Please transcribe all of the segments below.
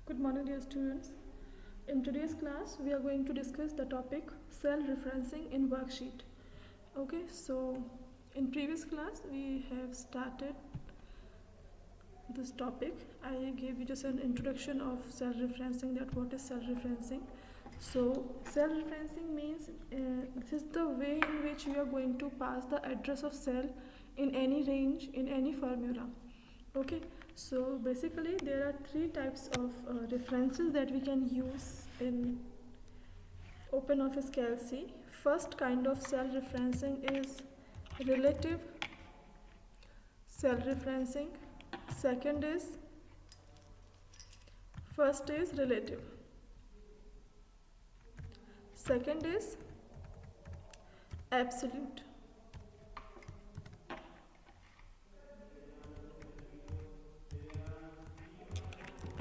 Good morning, dear students. In today's class, we are going to discuss the topic cell referencing in worksheet. Okay, so in previous class, we have started this topic. I gave you just an introduction of cell referencing, that what is cell referencing. So cell referencing means this is the way in which you are going to pass the address of cell in any range, in any formula. Okay, so basically there are three types of references that we can use in OpenOffice Calc. First kind of cell referencing is relative cell referencing. Second is first is relative. Second is absolute.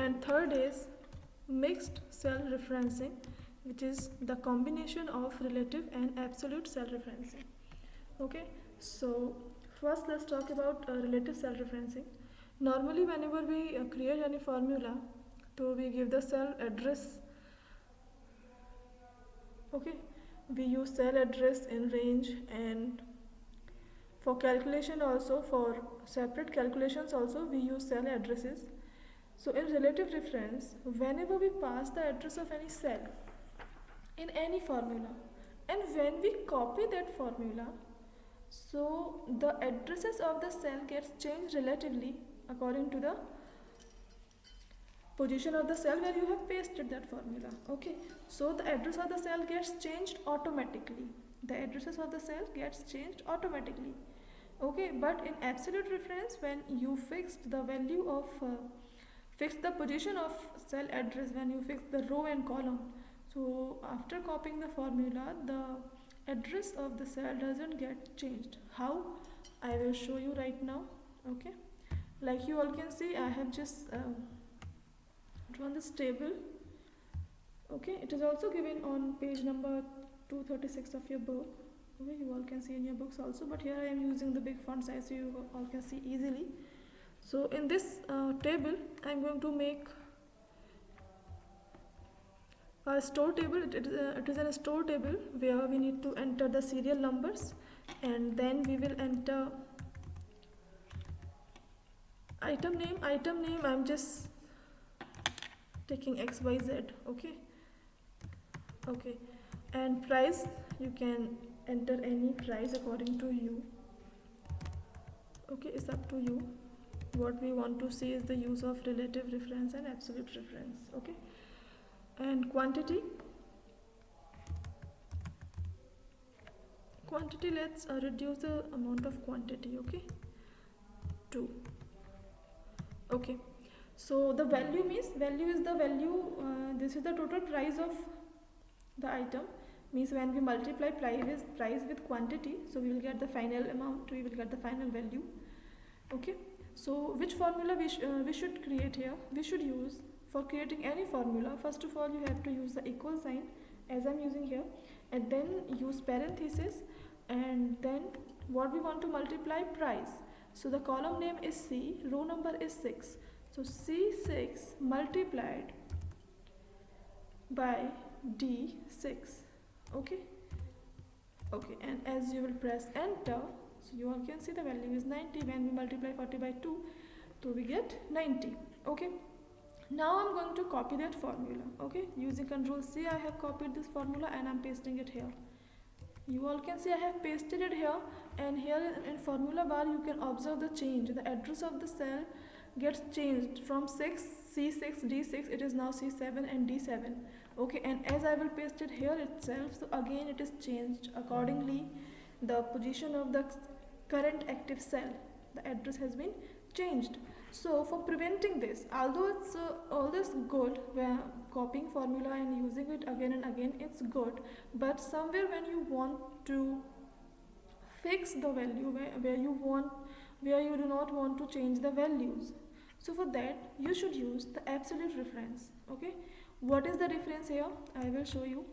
And third is mixed cell referencing, which is the combination of relative and absolute cell referencing. Okay, so first let's talk about relative cell referencing. Normally whenever we create any formula, so we give the cell address. Okay, we use cell address in range, and for calculation also, for separate calculations also, we use cell addresses. So in relative reference, whenever we pass the address of any cell in any formula, and when we copy that formula, so the addresses of the cell gets changed relatively according to the position of the cell where you have pasted that formula. Okay, so the address of the cell gets changed automatically. The addresses of the cell gets changed automatically. Okay, but in absolute reference, when you fixed the value of fix the position of cell address, when you fix the row and column, so after copying the formula, the address of the cell doesn't get changed. How? I will show you right now. Okay, like you all can see, I have just drawn this table. Okay, it is also given on page number 236 of your book. Okay, you all can see in your books also, but here I am using the big font size so you all can see easily. So in this table, I am going to make a store table. It is a store table where we need to enter the serial numbers, and then we will enter item name. Item name, I am just taking XYZ. Okay, and price, you can enter any price according to you. Okay, it's up to you. What we want to see is the use of relative reference and absolute reference. Okay, and quantity, let's reduce the amount of quantity. Okay, 2. Okay, so the value means, value is the value, this is the total price of the item, means when we multiply price with quantity, so we will get the final amount, we will get the final value. Okay, so which formula we should create here? We should use, for creating any formula, first of all you have to use the equal sign as I'm using here, and then use parenthesis, and then what we want to multiply, price. So the column name is C, row number is 6, so C6 multiplied by D6. Okay, and as you will press enter, so you all can see the value is 90. When we multiply 40 by 2, so we get 90. Okay, now I'm going to copy that formula. Okay, using Control C, I have copied this formula and I'm pasting it here. You all can see I have pasted it here, and here in formula bar you can observe the change. The address of the cell gets changed from C6 D6, it is now C7 and D7. Okay, and as I will paste it here itself, so again it is changed accordingly. The position of the current active cell, the address has been changed. So for preventing this, although it's all this good, where copying formula and using it again and again, it's good, but somewhere when you want to fix the value where you do not want to change the values, so for that you should use the absolute reference. Okay, what is the reference here? I will show you.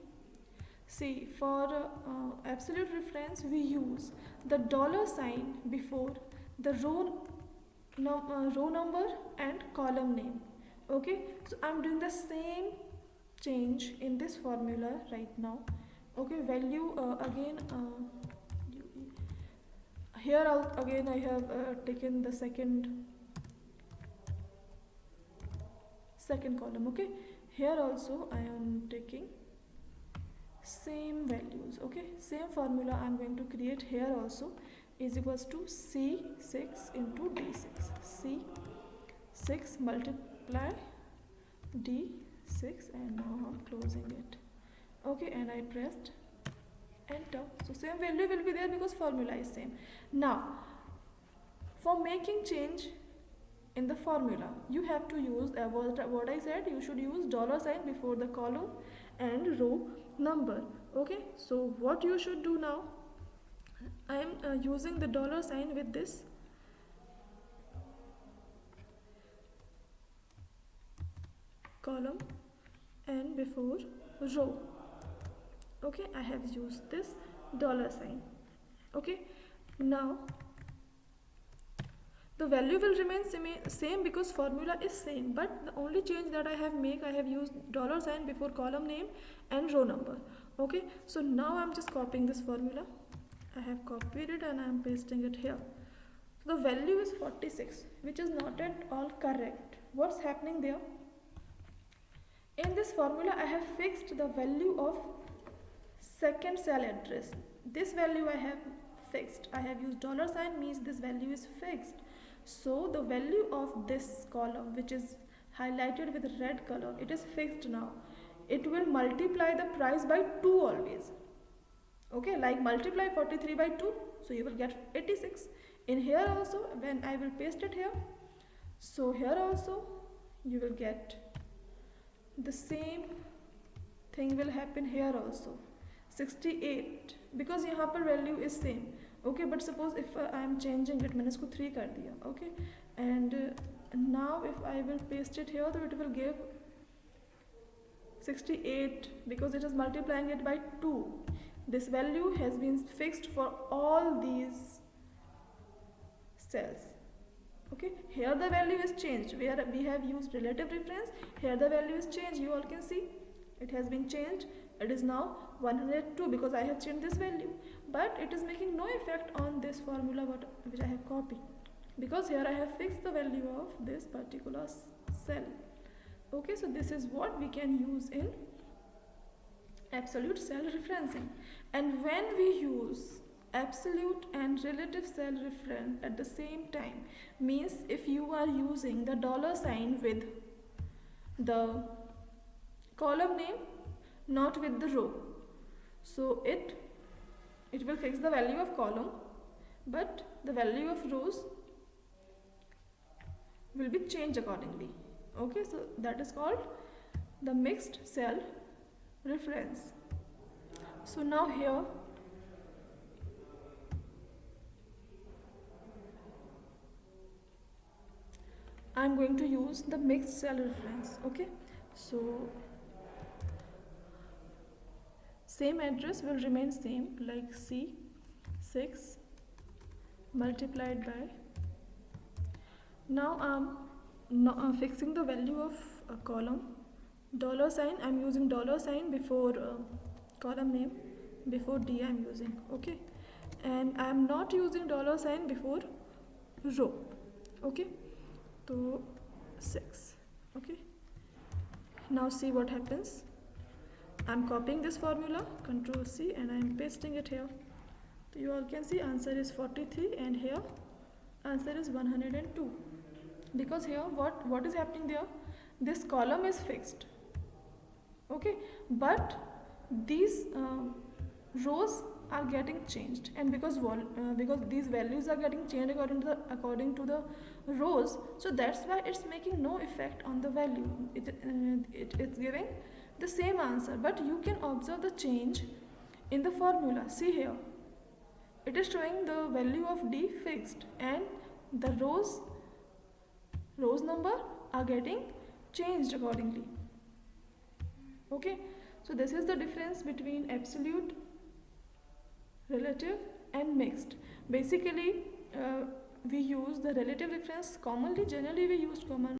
See, for absolute reference, we use the dollar sign before the row number and column name. Okay, so I'm doing the same change in this formula right now. Okay, value again here again I have taken the second column. Okay, here also I am taking same values. Okay, same formula I'm going to create here also, is equals to C6 into D6. C6 multiply D6, and now I'm closing it. Okay, and I pressed enter. So same value will be there because formula is same. Now for making change in the formula, you have to use what I said, you should use dollar sign before the column and row number. Okay, so what you should do now, I am using the dollar sign with this column and before row. Okay, I have used this dollar sign. Okay, now the value will remain same because formula is same, but the only change that I have used dollar sign before column name and row number. Okay, so now I'm just copying this formula. I have copied it and I'm pasting it here. So the value is 46, which is not at all correct. What's happening there? In this formula I have fixed the value of second cell address. This value I have fixed. I have used dollar sign, means this value is fixed. So the value of this column, which is highlighted with red color, it is fixed now. It will multiply the price by 2 always. Okay, like multiply 43 by 2, so you will get 86. In here also, when I will paste it here, so here also you will get the same thing will happen here also. 68, because यहाँ पर value is same. Okay, but suppose if I am changing it, मैंने इसको 3 कर दिया. Okay, and now if I will paste it here, so it will give 68 because it is multiplying it by 2. This value has been fixed for all these cells. Okay, here the value is changed, where we have used relative reference. Here the value is changed, you all can see it has been changed. It is now 102 because I have changed this value, but it is making no effect on this formula which I have copied, because here I have fixed the value of this particular cell. Okay, so this is what we can use in absolute cell referencing. And when we use absolute and relative cell reference at the same time, means if you are using the dollar sign with the column name, not with the row, so it will fix the value of column, but the value of rows will be changed accordingly. Okay, so that is called the mixed cell reference. So now here I am going to use the mixed cell reference. Okay, so same address will remain same, like C6 multiplied by, now I'm fixing the value of a column, dollar sign. I'm using dollar sign before column name, before D I'm using. Okay, and I'm not using dollar sign before row. Okay, so 6. Okay, now see what happens. I'm copying this formula, Control C, and I'm pasting it here. So you all can see answer is 43, and here answer is 102. Because here what is happening there? This column is fixed. Okay, but these rows are getting changed, and because these values are getting changed according to the rows, so that's why it's making no effect on the value. It's giving the same answer, but you can observe the change in the formula. See here, it is showing the value of D fixed, and the rows number are getting changed accordingly. Okay, so this is the difference between absolute, relative and mixed. Basically we use the relative reference commonly. Generally we used common